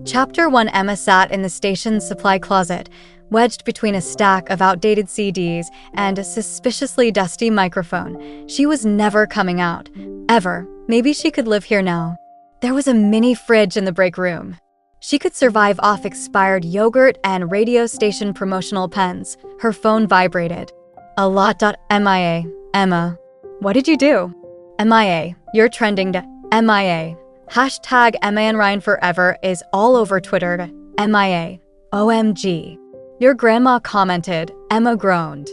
Chapter 1. Emma sat in the station's supply closet, wedged between a stack of outdated CDs and a suspiciously dusty microphone. She was never coming out. Ever. Maybe she could live here now. There was a mini fridge in the break room. She could survive off expired yogurt and radio station promotional pens. Her phone vibrated. A lot. MIA. Emma. What did you do? MIA. You're trending to MIA. Hashtag Emma and Ryan forever is all over Twitter. MIA. OMG. Your grandma commented. Emma groaned.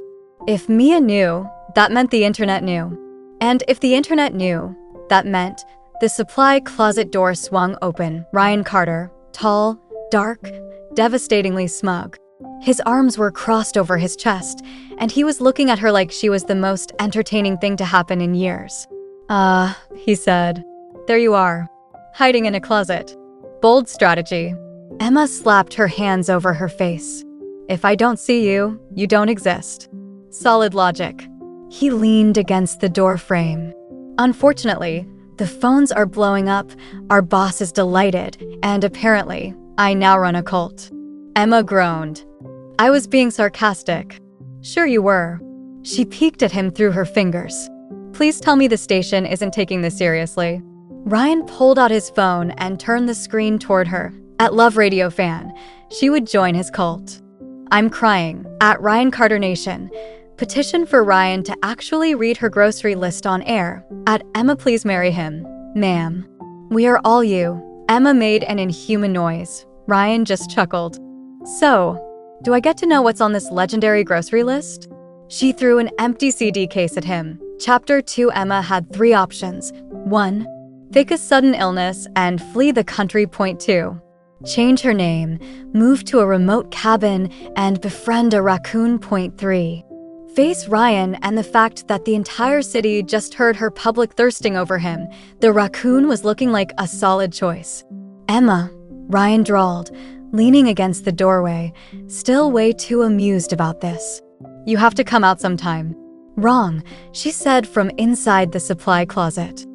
If Mia knew, that meant the internet knew. And if the internet knew, that meant the supply closet door swung open. Ryan Carter, tall, dark, devastatingly smug. His arms were crossed over his chest, and he was looking at her like she was the most entertaining thing to happen in years. He said. There you are, hiding in a closet. Bold strategy. Emma slapped her hands over her face. If I don't see you, you don't exist. Solid logic. He leaned against the door frame. Unfortunately, the phones are blowing up, our boss is delighted, and apparently, I now run a cult. Emma groaned. I was being sarcastic. Sure you were. She peeked at him through her fingers. Please tell me the station isn't taking this seriously. Ryan pulled out his phone and turned the screen toward her. At Love Radio Fan, she would join his cult. I'm crying. At Ryan Carter Nation. Petition for Ryan to actually read her grocery list on air. At Emma Please Marry Him. Ma'am. We are all you. Emma made an inhuman noise. Ryan just chuckled. So, do I get to know what's on this legendary grocery list? She threw an empty CD case at him. Chapter 2. Emma had 3 options. 1. Fake a sudden illness and flee the country. Point 2. Change her name, move to a remote cabin, and befriend a raccoon. Point 3. Face Ryan and the fact that the entire city just heard her public thirsting over him. The raccoon was looking like a solid choice. Emma, Ryan drawled, leaning against the doorway, still way too amused about this. You have to come out sometime. Wrong, she said from inside the supply closet.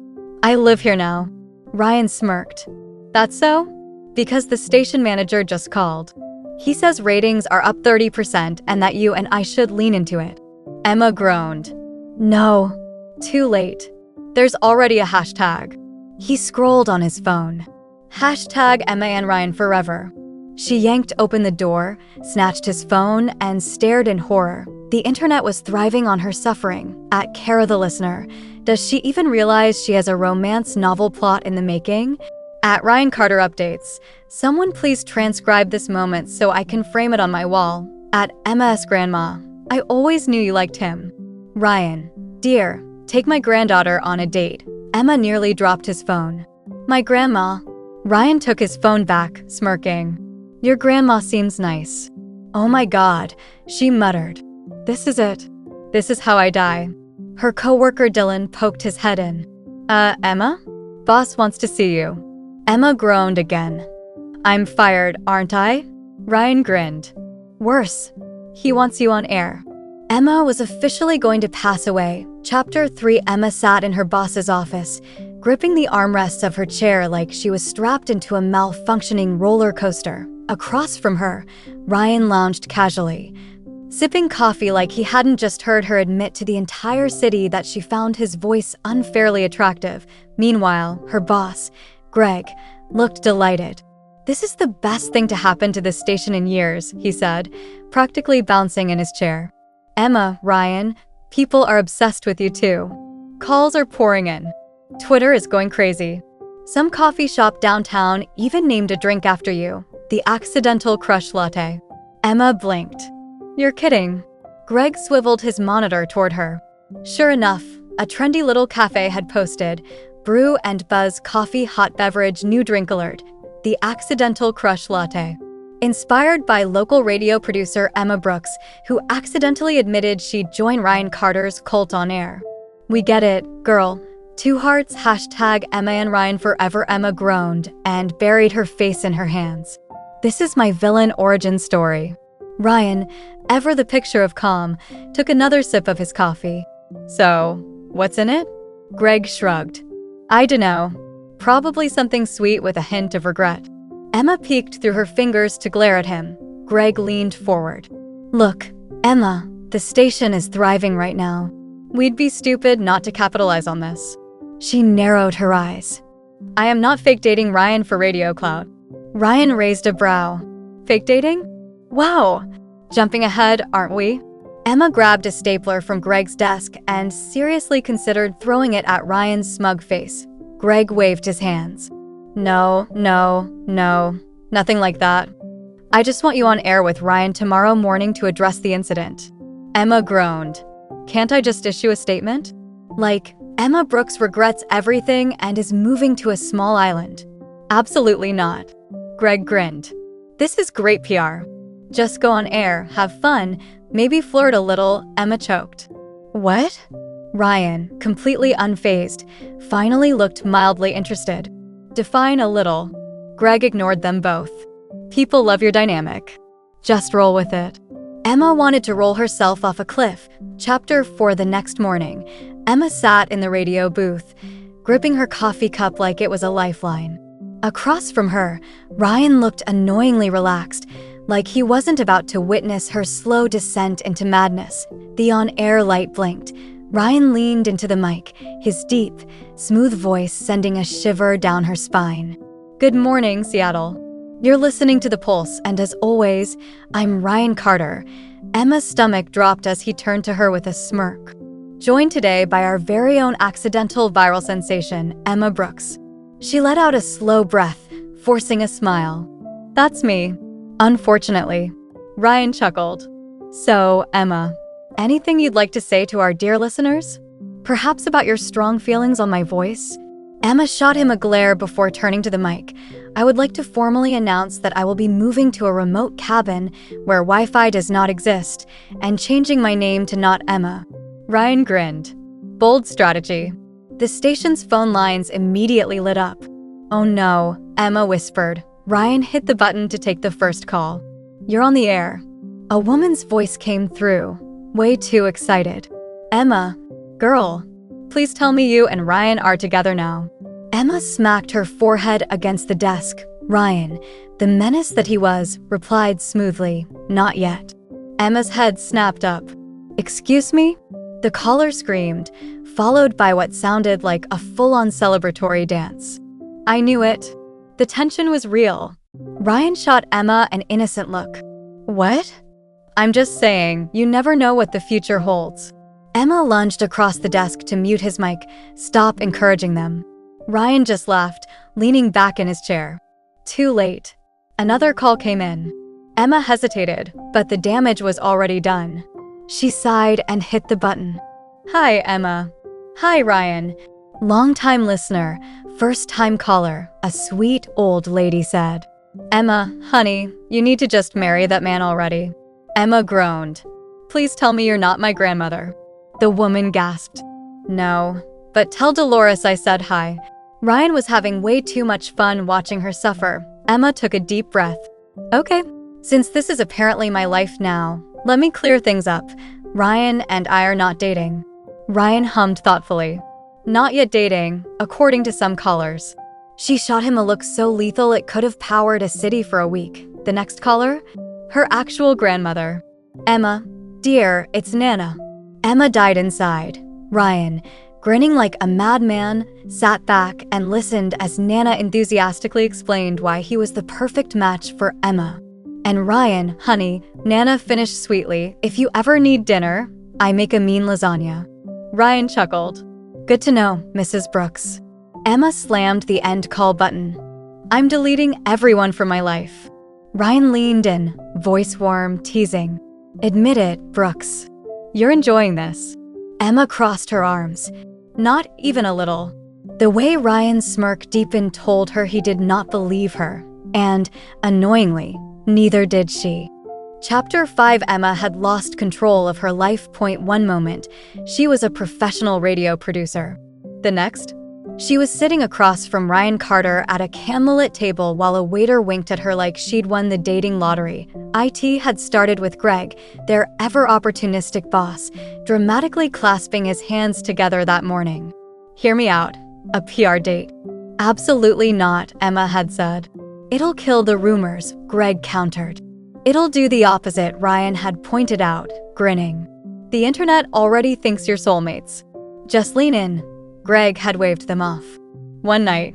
I live here now. Ryan smirked. That's so? Because the station manager just called. He says ratings are up 30% and that you and I should lean into it. Emma groaned. No. Too late. There's already a hashtag. He scrolled on his phone. Hashtag Emma and Ryan forever. She yanked open the door, snatched his phone, and stared in horror. The internet was thriving on her suffering. At Kara the listener. Does she even realize she has a romance novel plot in the making? At Ryan Carter Updates. Someone please transcribe this moment so I can frame it on my wall. At Emma's Grandma. I always knew you liked him. Ryan. Dear, take my granddaughter on a date. Emma nearly dropped his phone. My grandma. Ryan took his phone back, smirking. Your grandma seems nice. Oh my God, she muttered. This is it. This is how I die. Her coworker Dylan poked his head in. Emma? Boss wants to see you. Emma groaned again. I'm fired, aren't I? Ryan grinned. Worse. He wants you on air. Emma was officially going to pass away. Chapter 3. Emma sat in her boss's office, gripping the armrests of her chair like she was strapped into a malfunctioning roller coaster. Across from her, Ryan lounged casually, sipping coffee like he hadn't just heard her admit to the entire city that she found his voice unfairly attractive. Meanwhile, her boss, Greg, looked delighted. This is the best thing to happen to this station in years, he said, practically bouncing in his chair. Emma, Ryan, people are obsessed with you too. Calls are pouring in. Twitter is going crazy. Some coffee shop downtown even named a drink after you, the Accidental Crush Latte. Emma blinked. You're kidding. Greg swiveled his monitor toward her. Sure enough, a trendy little cafe had posted, Brew and Buzz Coffee Hot Beverage New Drink Alert, the Accidental Crush Latte. Inspired by local radio producer Emma Brooks, who accidentally admitted she'd join Ryan Carter's cult on air. We get it, girl. 2 hearts, hashtag Emma and Ryan forever. Emma groaned and buried her face in her hands. This is my villain origin story. Ryan, ever the picture of calm, took another sip of his coffee. So, what's in it? Greg shrugged. I dunno. Probably something sweet with a hint of regret. Emma peeked through her fingers to glare at him. Greg leaned forward. Look, Emma, the station is thriving right now. We'd be stupid not to capitalize on this. She narrowed her eyes. I am not fake dating Ryan for radio clout. Ryan raised a brow. Fake dating? Wow. Jumping ahead, aren't we? Emma grabbed a stapler from Greg's desk and seriously considered throwing it at Ryan's smug face. Greg waved his hands. No, nothing like that. I just want you on air with Ryan tomorrow morning to address the incident. Emma groaned. Can't I just issue a statement? Like, Emma Brooks regrets everything and is moving to a small island. Absolutely not. Greg grinned. This is great PR. Just go on air, have fun, maybe flirt a little, Emma choked. What? Ryan, completely unfazed, finally looked mildly interested. Define a little. Greg ignored them both. People love your dynamic. Just roll with it. Emma wanted to roll herself off a cliff. Chapter 4 the next morning. Emma sat in the radio booth, gripping her coffee cup like it was a lifeline. Across from her, Ryan looked annoyingly relaxed, like he wasn't about to witness her slow descent into madness. The on-air light blinked. Ryan leaned into the mic, his deep, smooth voice sending a shiver down her spine. Good morning, Seattle. You're listening to The Pulse, and as always, I'm Ryan Carter. Emma's stomach dropped as he turned to her with a smirk. Joined today by our very own accidental viral sensation, Emma Brooks. She let out a slow breath, forcing a smile. That's me. Unfortunately. Ryan chuckled. So, Emma, anything you'd like to say to our dear listeners? Perhaps about your strong feelings on my voice? Emma shot him a glare before turning to the mic. I would like to formally announce that I will be moving to a remote cabin where Wi-Fi does not exist and changing my name to not Emma. Ryan grinned. Bold strategy. The station's phone lines immediately lit up. Oh no, Emma whispered. Ryan hit the button to take the first call. You're on the air. A woman's voice came through, way too excited. Emma, girl, please tell me you and Ryan are together now. Emma smacked her forehead against the desk. Ryan, the menace that he was, replied smoothly, not yet. Emma's head snapped up. Excuse me? The caller screamed, followed by what sounded like a full-on celebratory dance. I knew it. The tension was real. Ryan shot Emma an innocent look. What? I'm just saying, you never know what the future holds. Emma lunged across the desk to mute his mic. Stop encouraging them. Ryan just laughed, leaning back in his chair. Too late. Another call came in. Emma hesitated, but the damage was already done. She sighed and hit the button. Hi, Emma. Hi, Ryan. Long-time listener, first-time caller, a sweet old lady said. Emma, honey, you need to just marry that man already. Emma groaned. Please tell me you're not my grandmother. The woman gasped. No, but tell Dolores I said hi. Ryan was having way too much fun watching her suffer. Emma took a deep breath. Okay, since this is apparently my life now, let me clear things up. Ryan and I are not dating. Ryan hummed thoughtfully. Not yet dating, according to some callers. She shot him a look so lethal it could have powered a city for a week. The next caller? Her actual grandmother. Emma, dear, it's Nana. Emma died inside. Ryan, grinning like a madman, sat back and listened as Nana enthusiastically explained why he was the perfect match for Emma. And Ryan, honey, Nana finished sweetly, if you ever need dinner, I make a mean lasagna. Ryan chuckled. Good to know, Mrs. Brooks. Emma slammed the end call button. I'm deleting everyone from my life. Ryan leaned in, voice warm, teasing. Admit it, Brooks. You're enjoying this. Emma crossed her arms. Not even a little. The way Ryan's smirk deepened told her he did not believe her. And, annoyingly, neither did she. Chapter 5 Emma had lost control of her life. One moment, she was a professional radio producer. The next, she was sitting across from Ryan Carter at a candlelit table while a waiter winked at her like she'd won the dating lottery. IT had started with Greg, their ever-opportunistic boss, dramatically clasping his hands together that morning. Hear me out. A PR date. Absolutely not, Emma had said. It'll kill the rumors, Greg countered. It'll do the opposite, Ryan had pointed out, grinning. The internet already thinks you're soulmates. Just lean in. Greg had waved them off. One night,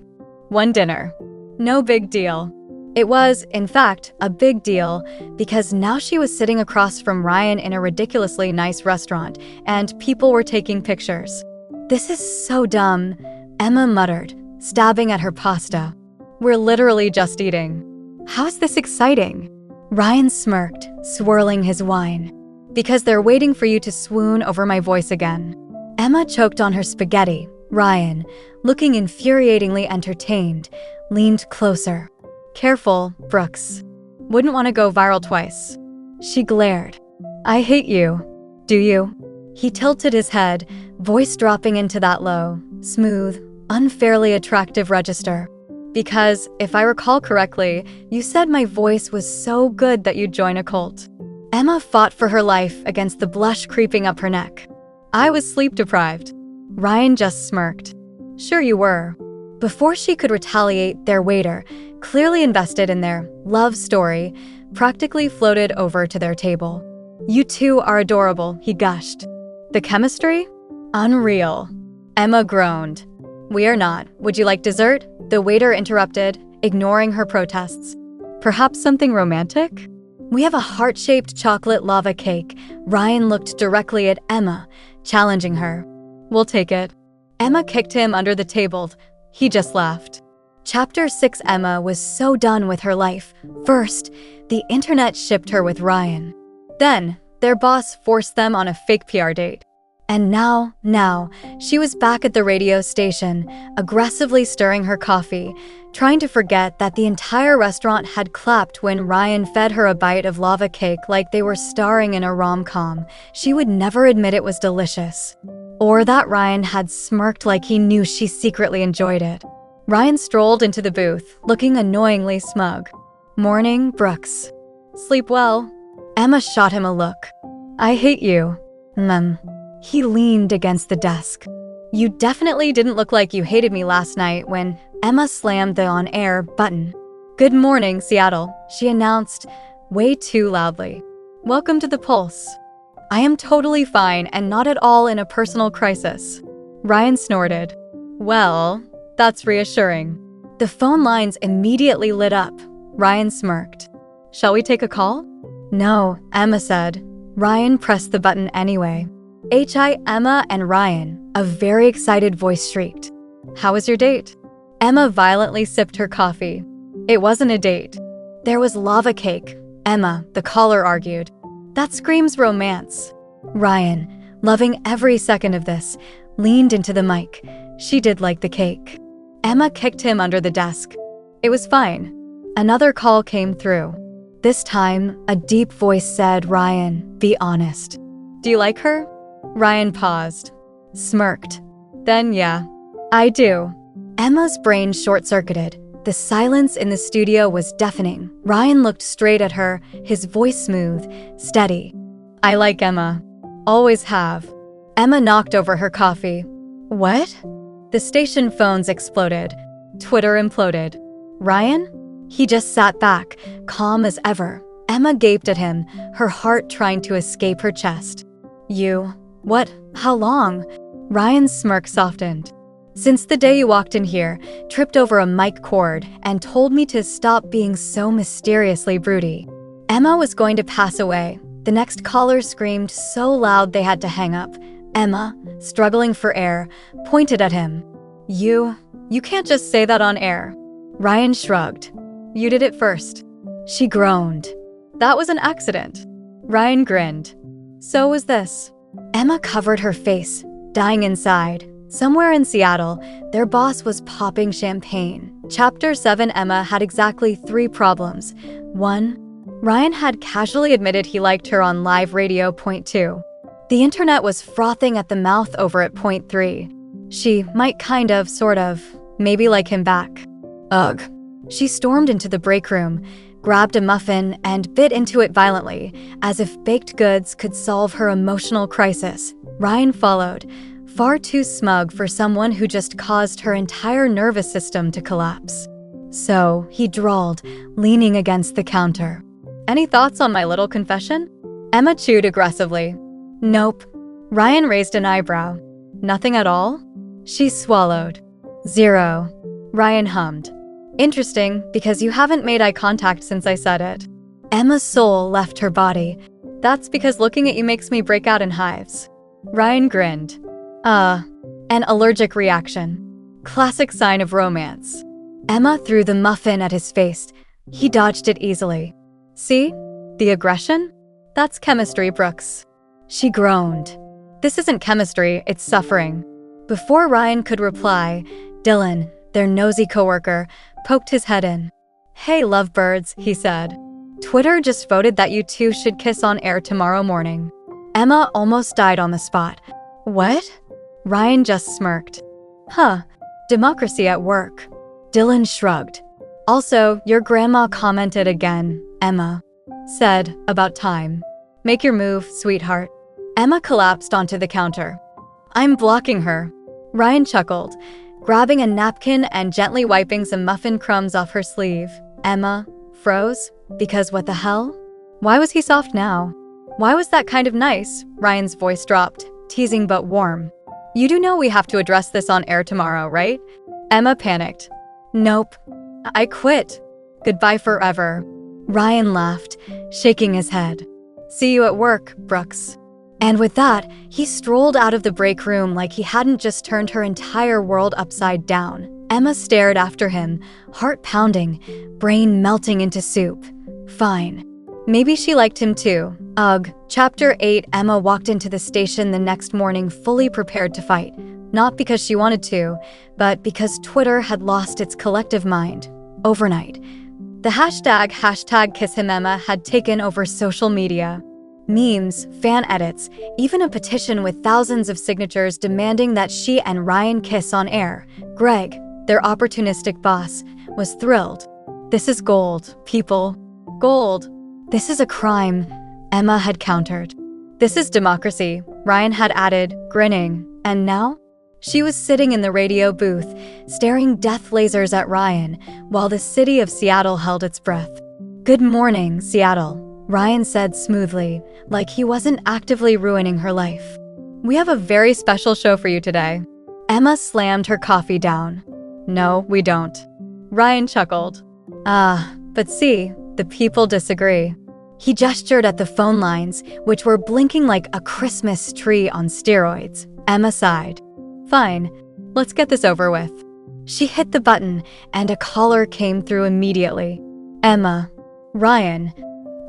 one dinner. No big deal. It was, in fact, a big deal because now she was sitting across from Ryan in a ridiculously nice restaurant and people were taking pictures. This is so dumb, Emma muttered, stabbing at her pasta. We're literally just eating. How's this exciting? Ryan smirked, swirling his wine. Because they're waiting for you to swoon over my voice again. Emma choked on her spaghetti. Ryan, looking infuriatingly entertained, leaned closer. Careful, Brooks. Wouldn't want to go viral twice. She glared. I hate you. Do you? He tilted his head, voice dropping into that low, smooth, unfairly attractive register. Because, if I recall correctly, you said my voice was so good that you'd join a cult. Emma fought for her life against the blush creeping up her neck. I was sleep-deprived. Ryan just smirked. Sure you were. Before she could retaliate, their waiter, clearly invested in their love story, practically floated over to their table. You two are adorable, he gushed. The chemistry? Unreal. Emma groaned. We are not. Would you like dessert? The waiter interrupted, ignoring her protests. Perhaps something romantic? We have a heart-shaped chocolate lava cake. Ryan looked directly at Emma, challenging her. We'll take it. Emma kicked him under the table. He just laughed. Chapter 6. Emma was so done with her life. First, the internet shipped her with Ryan. Then, their boss forced them on a fake PR date. And now, she was back at the radio station, aggressively stirring her coffee, trying to forget that the entire restaurant had clapped when Ryan fed her a bite of lava cake like they were starring in a rom-com. She would never admit it was delicious. Or that Ryan had smirked like he knew she secretly enjoyed it. Ryan strolled into the booth, looking annoyingly smug. Morning, Brooks. Sleep well. Emma shot him a look. I hate you. He leaned against the desk. You definitely didn't look like you hated me last night when Emma slammed the on-air button. Good morning, Seattle, she announced, way too loudly. Welcome to the Pulse. I am totally fine and not at all in a personal crisis. Ryan snorted. Well, that's reassuring. The phone lines immediately lit up. Ryan smirked. Shall we take a call? No, Emma said. Ryan pressed the button anyway. Hi, Emma and Ryan, a very excited voice shrieked. How was your date? Emma violently sipped her coffee. It wasn't a date. There was lava cake, Emma, the caller argued. That screams romance. Ryan, loving every second of this, leaned into the mic. She did like the cake. Emma kicked him under the desk. It was fine. Another call came through. This time, a deep voice said, Ryan, be honest. Do you like her? Ryan paused, smirked. Then yeah, I do. Emma's brain short-circuited. The silence in the studio was deafening. Ryan looked straight at her, his voice smooth, steady. I like Emma. Always have. Emma knocked over her coffee. What? The station phones exploded. Twitter imploded. Ryan? He just sat back, calm as ever. Emma gaped at him, her heart trying to escape her chest. You? What? How long? Ryan's smirk softened. Since the day you walked in here, tripped over a mic cord, and told me to stop being so mysteriously broody. Emma was going to pass away. The next caller screamed so loud they had to hang up. Emma, struggling for air, pointed at him. You can't just say that on air. Ryan shrugged. You did it first. She groaned. That was an accident. Ryan grinned. So was this. Emma covered her face, dying inside. Somewhere in Seattle, their boss was popping champagne. Chapter 7. Emma had exactly 3 problems. 1. Ryan had casually admitted he liked her on live radio. Point 2. The internet was frothing at the mouth over at point 3. She might kind of, sort of, maybe like him back. Ugh. She stormed into the break room, grabbed a muffin, and bit into it violently, as if baked goods could solve her emotional crisis. Ryan followed, far too smug for someone who just caused her entire nervous system to collapse. So, he drawled, leaning against the counter. Any thoughts on my little confession? Emma chewed aggressively. Nope. Ryan raised an eyebrow. Nothing at all? She swallowed. Zero. Ryan hummed. Interesting, because you haven't made eye contact since I said it. Emma's soul left her body. That's because looking at you makes me break out in hives. Ryan grinned. An allergic reaction. Classic sign of romance. Emma threw the muffin at his face. He dodged it easily. See? The aggression? That's chemistry, Brooks. She groaned. This isn't chemistry, it's suffering. Before Ryan could reply, Dylan, their nosy coworker, poked his head in. Hey, lovebirds, he said. Twitter just voted that you two should kiss on air tomorrow morning. Emma almost died on the spot. What? Ryan just smirked. Huh, democracy at work. Dylan shrugged. Also, your grandma commented again, Emma said, about time. Make your move, sweetheart. Emma collapsed onto the counter. I'm blocking her. Ryan chuckled, grabbing a napkin and gently wiping some muffin crumbs off her sleeve. Emma froze, because what the hell? Why was he soft now? Why was that kind of nice? Ryan's voice dropped, teasing but warm. You do know we have to address this on air tomorrow, right? Emma panicked. Nope. I quit. Goodbye forever. Ryan laughed, shaking his head. See you at work, Brooks. And with that, he strolled out of the break room like he hadn't just turned her entire world upside down. Emma stared after him, heart pounding, brain melting into soup. Fine. Maybe she liked him too. Ugh. Chapter 8. Emma walked into the station the next morning fully prepared to fight. Not because she wanted to, but because Twitter had lost its collective mind. Overnight. The hashtag #KissHimEmma had taken over social media. Memes, fan edits, even a petition with thousands of signatures demanding that she and Ryan kiss on air. Greg, their opportunistic boss, was thrilled. This is gold, people. Gold. This is a crime, Emma had countered. This is democracy, Ryan had added, grinning. And now? She was sitting in the radio booth, staring death lasers at Ryan, while the city of Seattle held its breath. Good morning, Seattle, Ryan said smoothly, like he wasn't actively ruining her life. We have a very special show for you today. Emma slammed her coffee down. No, we don't. Ryan chuckled. But see, the people disagree. He gestured at the phone lines, which were blinking like a Christmas tree on steroids. Emma sighed. Fine, let's get this over with. She hit the button, and a caller came through immediately. Emma. Ryan.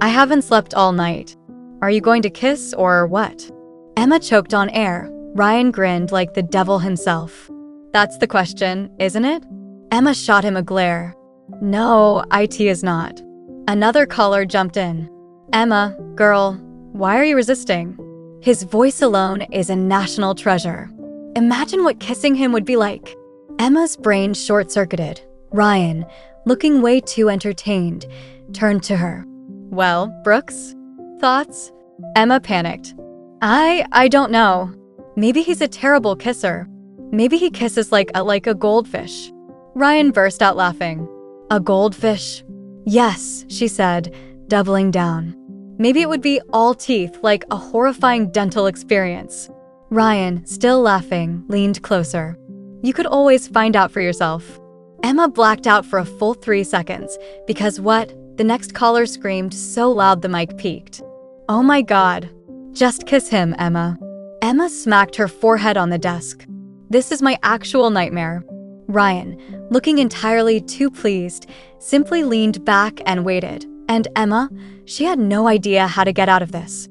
I haven't slept all night. Are you going to kiss or what? Emma choked on air. Ryan grinned like the devil himself. That's the question, isn't it? Emma shot him a glare. No, IT is not. Another caller jumped in. Emma, girl, why are you resisting? His voice alone is a national treasure. Imagine what kissing him would be like. Emma's brain short-circuited. Ryan, looking way too entertained, turned to her. Well, Brooks? Thoughts? Emma panicked. I don't know. Maybe he's a terrible kisser. Maybe he kisses like a goldfish. Ryan burst out laughing. A goldfish? Yes, she said, doubling down. Maybe it would be all teeth, like a horrifying dental experience. Ryan, still laughing, leaned closer. You could always find out for yourself. Emma blacked out for a full 3 seconds, because what? The next caller screamed so loud the mic peaked. Oh my God. Just kiss him, Emma. Emma smacked her forehead on the desk. This is my actual nightmare. Ryan, looking entirely too pleased, simply leaned back and waited. And Emma, she had no idea how to get out of this.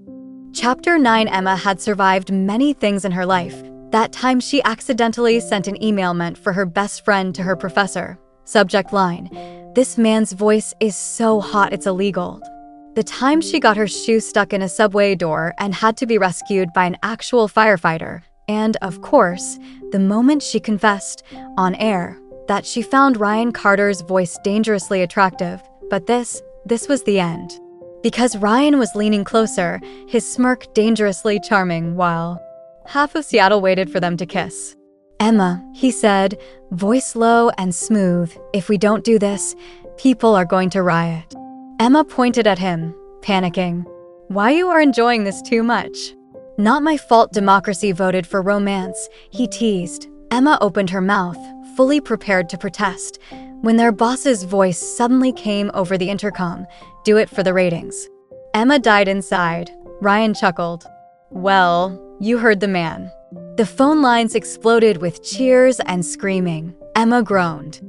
Chapter 9. Emma had survived many things in her life. That time she accidentally sent an email meant for her best friend to her professor. Subject line, this man's voice is so hot it's illegal. The time she got her shoe stuck in a subway door and had to be rescued by an actual firefighter. And, of course, the moment she confessed, on air, that she found Ryan Carter's voice dangerously attractive. But this was the end. Because Ryan was leaning closer, his smirk dangerously charming, while half of Seattle waited for them to kiss. "Emma," he said, voice low and smooth, "if we don't do this, people are going to riot." Emma pointed at him, panicking. "Why you are enjoying this too much?" "Not my fault democracy voted for romance," he teased. Emma opened her mouth, fully prepared to protest, when their boss's voice suddenly came over the intercom. "Do it for the ratings." Emma died inside. Ryan chuckled. "Well, you heard the man." The phone lines exploded with cheers and screaming. Emma groaned.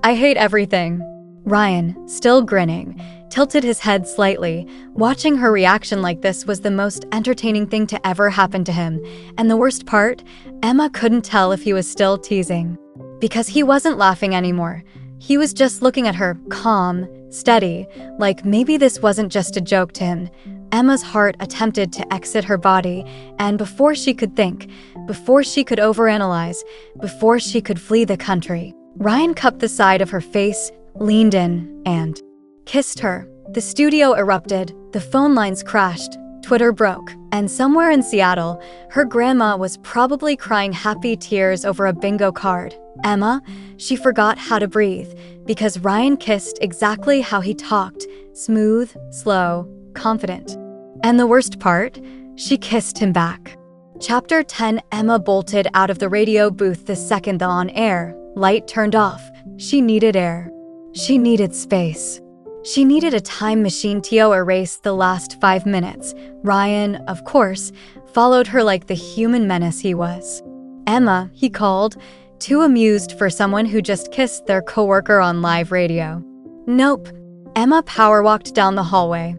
"I hate everything." Ryan, still grinning, tilted his head slightly. Watching her reaction like this was the most entertaining thing to ever happen to him. And the worst part, Emma couldn't tell if he was still teasing. Because he wasn't laughing anymore. He was just looking at her, calm, steady, like maybe this wasn't just a joke to him. Emma's heart attempted to exit her body, and before she could think, before she could overanalyze, before she could flee the country, Ryan cupped the side of her face, leaned in, and kissed her. The studio erupted, the phone lines crashed, Twitter broke, and somewhere in Seattle, her grandma was probably crying happy tears over a bingo card. Emma, she forgot how to breathe, because Ryan kissed exactly how he talked, smooth, slow, confident. And the worst part, she kissed him back. Chapter 10. Emma bolted out of the radio booth the second the on-air light turned off. She needed air. She needed space. She needed a time machine to erase the last 5 minutes. Ryan, of course, followed her like the human menace he was. "Emma," he called, too amused for someone who just kissed their coworker on live radio. "Nope." Emma power-walked down the hallway.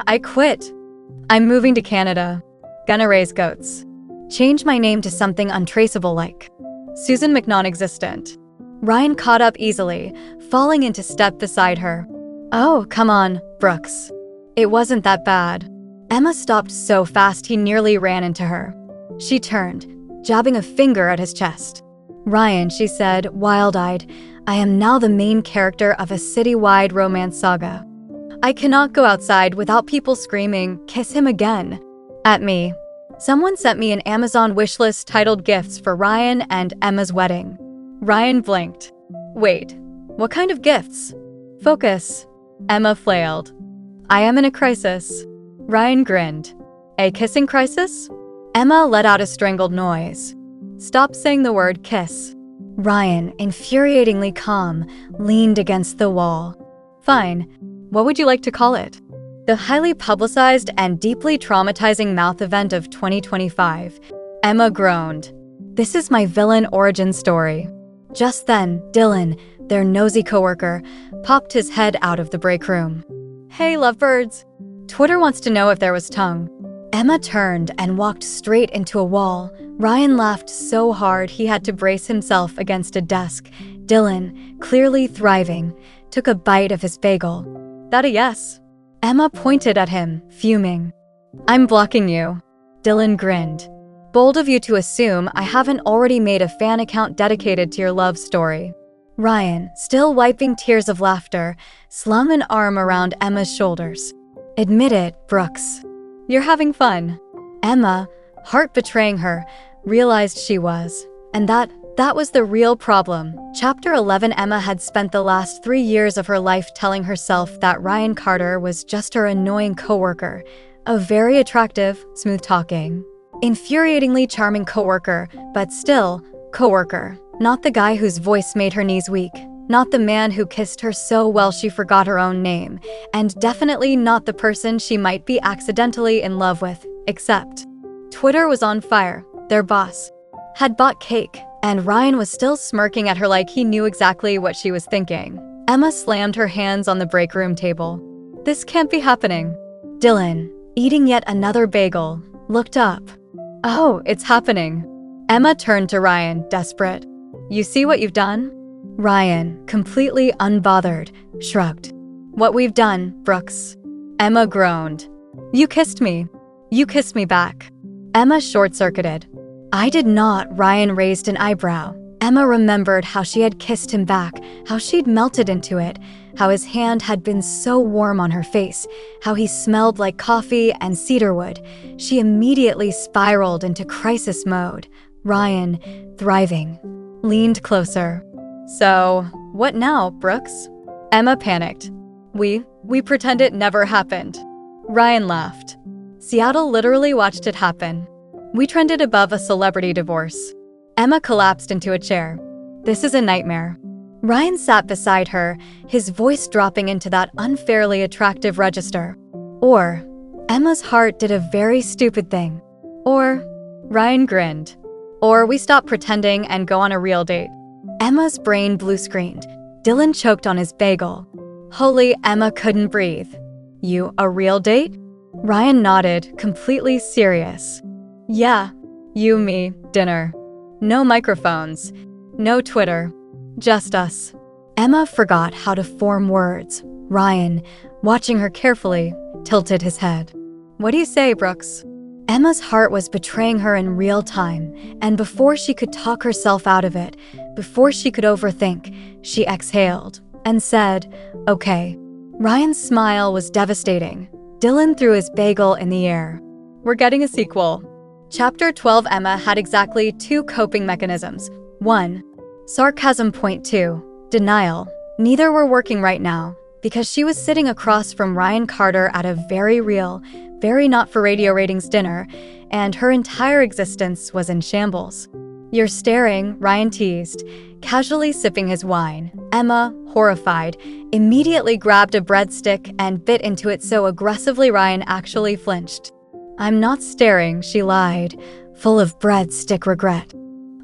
"I quit. I'm moving to Canada. Gonna raise goats. Change my name to something untraceable like Susan McNon-existent." Ryan caught up easily, falling into step beside her. "Oh, come on, Brooks. It wasn't that bad." Emma stopped so fast he nearly ran into her. She turned, jabbing a finger at his chest. "Ryan," she said, wild-eyed, "I am now the main character of a citywide romance saga. I cannot go outside without people screaming, 'Kiss him again,' at me." Someone sent me an Amazon wishlist titled "Gifts for Ryan and Emma's Wedding." Ryan blinked. "Wait, what kind of gifts?" "Focus." Emma flailed. "I am in a crisis." Ryan grinned. "A kissing crisis?" Emma let out a strangled noise. "Stop saying the word kiss." Ryan, infuriatingly calm, leaned against the wall. "Fine. What would you like to call it?" The highly publicized and deeply traumatizing mouth event of 2025. Emma groaned. "This is my villain origin story." Just then, Dylan, their nosy coworker, popped his head out of the break room. "Hey, lovebirds. Twitter wants to know if there was tongue." Emma turned and walked straight into a wall. Ryan laughed so hard he had to brace himself against a desk. Dylan, clearly thriving, took a bite of his bagel. "That a yes?" Emma pointed at him, fuming. "I'm blocking you." Dylan grinned. "Bold of you to assume I haven't already made a fan account dedicated to your love story." Ryan, still wiping tears of laughter, slung an arm around Emma's shoulders. "Admit it, Brooks. You're having fun." Emma, heart betraying her, realized she was. And that was the real problem. Chapter 11. Emma had spent the last 3 years of her life telling herself that Ryan Carter was just her annoying coworker, a very attractive, smooth-talking, infuriatingly charming coworker, but still, coworker. Not the guy whose voice made her knees weak, not the man who kissed her so well she forgot her own name, and definitely not the person she might be accidentally in love with, except Twitter was on fire. Their boss had bought cake, and Ryan was still smirking at her like he knew exactly what she was thinking. Emma slammed her hands on the break room table. "This can't be happening." Dylan, eating yet another bagel, looked up. "Oh, it's happening." Emma turned to Ryan, desperate. "You see what you've done?" Ryan, completely unbothered, shrugged. "What we've done, Brooks." Emma groaned. "You kissed me. You kissed me back." Emma short-circuited. "I did not." Ryan raised an eyebrow. Emma remembered how she had kissed him back, how she'd melted into it, how his hand had been so warm on her face, how he smelled like coffee and cedarwood. She immediately spiraled into crisis mode. Ryan, thriving, leaned closer. "So, what now, Brooks?" Emma panicked. We pretend it never happened." Ryan laughed. "Seattle literally watched it happen. We trended above a celebrity divorce." Emma collapsed into a chair. "This is a nightmare." Ryan sat beside her, his voice dropping into that unfairly attractive register. Or, Emma's heart did a very stupid thing. Or, Ryan grinned. Or, we stop pretending and go on a real date. Emma's brain blue-screened. Dylan choked on his bagel. Holy, Emma couldn't breathe. "You, a real date?" Ryan nodded, completely serious. "Yeah, you, me, dinner. No microphones. No Twitter. Just us." Emma forgot how to form words. Ryan, watching her carefully, tilted his head. "What do you say, Brooks?" Emma's heart was betraying her in real time, and before she could talk herself out of it, before she could overthink, she exhaled and said, "Okay." Ryan's smile was devastating. Dylan threw his bagel in the air. "We're getting a sequel." Chapter 12. Emma had exactly 2 coping mechanisms. 1. Sarcasm. 2. Denial. Neither were working right now, because she was sitting across from Ryan Carter at a very real, very not for radio ratings dinner, and her entire existence was in shambles. "You're staring," Ryan teased, casually sipping his wine. Emma, horrified, immediately grabbed a breadstick and bit into it so aggressively Ryan actually flinched. "I'm not staring," she lied, full of breadstick regret.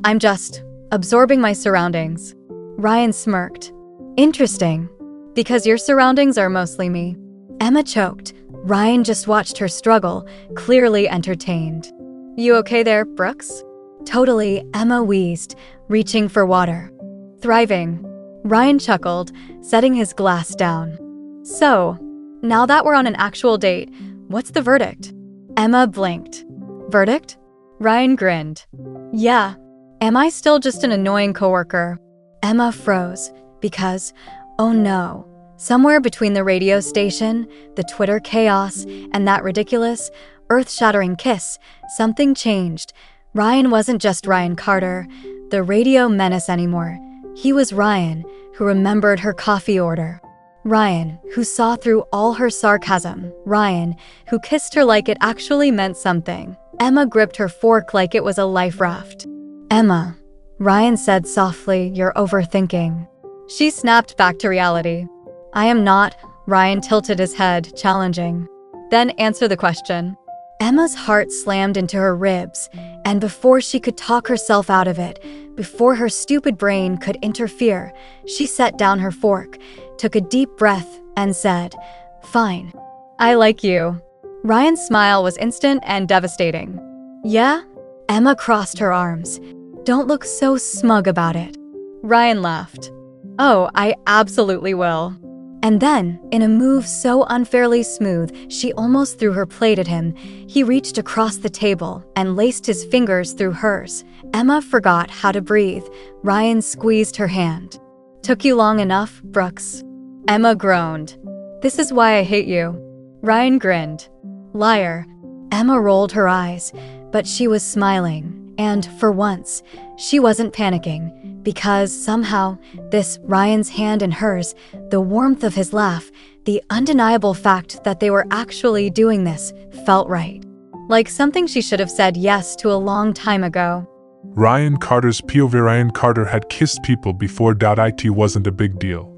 "I'm just absorbing my surroundings." Ryan smirked. "Interesting, because your surroundings are mostly me." Emma choked. Ryan just watched her struggle, clearly entertained. "You okay there, Brooks?" "Totally," Emma wheezed, reaching for water. "Thriving." Ryan chuckled, setting his glass down. "So, now that we're on an actual date, what's the verdict?" Emma blinked. "Verdict?" Ryan grinned. "Yeah. Am I still just an annoying coworker?" Emma froze, because, oh no, somewhere between the radio station, the Twitter chaos, and that ridiculous, earth-shattering kiss, something changed. Ryan wasn't just Ryan Carter, the radio menace anymore. He was Ryan, who remembered her coffee order. Ryan, who saw through all her sarcasm. Ryan, who kissed her like it actually meant something. Emma gripped her fork like it was a life raft. "Emma," Ryan said softly, "you're overthinking." She snapped back to reality. "I am not." Ryan tilted his head, challenging. "Then answer the question." Emma's heart slammed into her ribs, and before she could talk herself out of it, before her stupid brain could interfere, she set down her fork, took a deep breath, and said, "Fine. I like you." Ryan's smile was instant and devastating. "Yeah?" Emma crossed her arms. "Don't look so smug about it." Ryan laughed. "Oh, I absolutely will." And then, in a move so unfairly smooth, she almost threw her plate at him. He reached across the table and laced his fingers through hers. Emma forgot how to breathe. Ryan squeezed her hand. "Took you long enough, Brooks?" Emma groaned. "This is why I hate you." Ryan grinned. "Liar." Emma rolled her eyes, but she was smiling. And, for once, she wasn't panicking. Because, somehow, this Ryan's hand in hers, the warmth of his laugh, the undeniable fact that they were actually doing this, felt right. Like something she should have said yes to a long time ago. Ryan Carter's POV. Ryan Carter had kissed people before. It wasn't a big deal.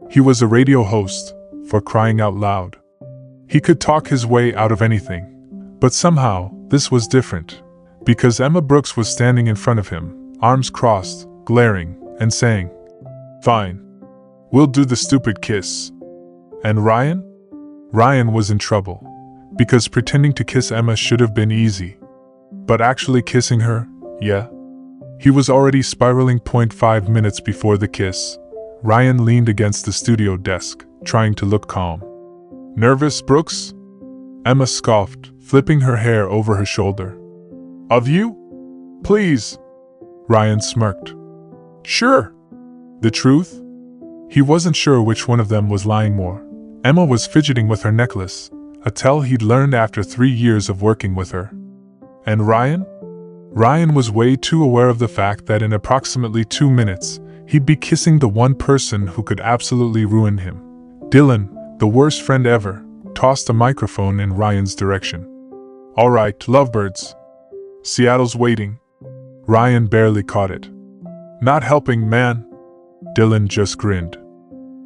He was a radio host, for crying out loud. He could talk his way out of anything. But somehow, this was different. Because Emma Brooks was standing in front of him, arms crossed, glaring, and saying, "Fine. We'll do the stupid kiss." And Ryan? Ryan was in trouble. Because pretending to kiss Emma should have been easy. But actually kissing her, yeah? He was already spiraling. 5 minutes before the kiss, Ryan leaned against the studio desk, trying to look calm. "Nervous, Brooks?" Emma scoffed, flipping her hair over her shoulder. "Of you? Please." Ryan smirked. "Sure." The truth? He wasn't sure which one of them was lying more. Emma was fidgeting with her necklace, a tell he'd learned after 3 years of working with her. And Ryan? Ryan was way too aware of the fact that in approximately 2 minutes, he'd be kissing the one person who could absolutely ruin him. Dylan, the worst friend ever, tossed a microphone in Ryan's direction. "All right, lovebirds. Seattle's waiting." Ryan barely caught it. "Not helping, man." Dylan just grinned.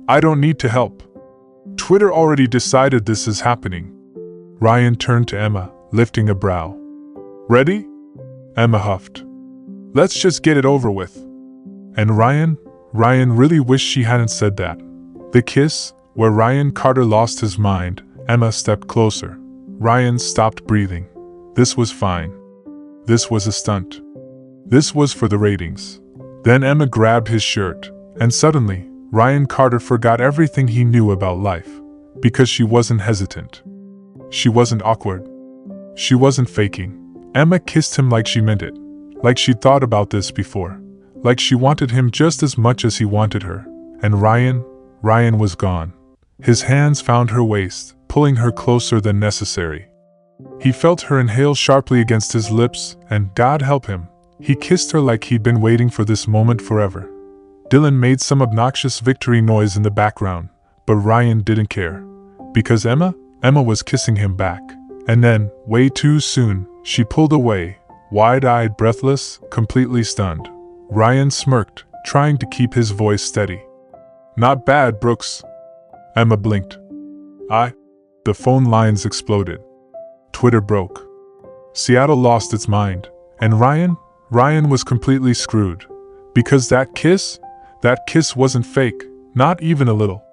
"I don't need to help. Twitter already decided this is happening." Ryan turned to Emma, lifting a brow. "Ready?" Emma huffed. "Let's just get it over with." And Ryan really wished she hadn't said that. The kiss, where Ryan Carter lost his mind, Emma stepped closer. Ryan stopped breathing. This was fine. This was a stunt. This was for the ratings. Then Emma grabbed his shirt, and suddenly, Ryan Carter forgot everything he knew about life. Because she wasn't hesitant. She wasn't awkward. She wasn't faking. Emma kissed him like she meant it. Like she'd thought about this before. Like she wanted him just as much as he wanted her. And Ryan was gone. His hands found her waist, pulling her closer than necessary. He felt her inhale sharply against his lips, and God help him, he kissed her like he'd been waiting for this moment forever. Dylan made some obnoxious victory noise in the background, but Ryan didn't care. Because Emma was kissing him back. And then, way too soon, she pulled away, wide-eyed, breathless, completely stunned. Ryan smirked, trying to keep his voice steady. "Not bad, Brooks." Emma blinked. The phone lines exploded. Twitter broke. Seattle lost its mind, and Ryan was completely screwed. Because that kiss wasn't fake, not even a little.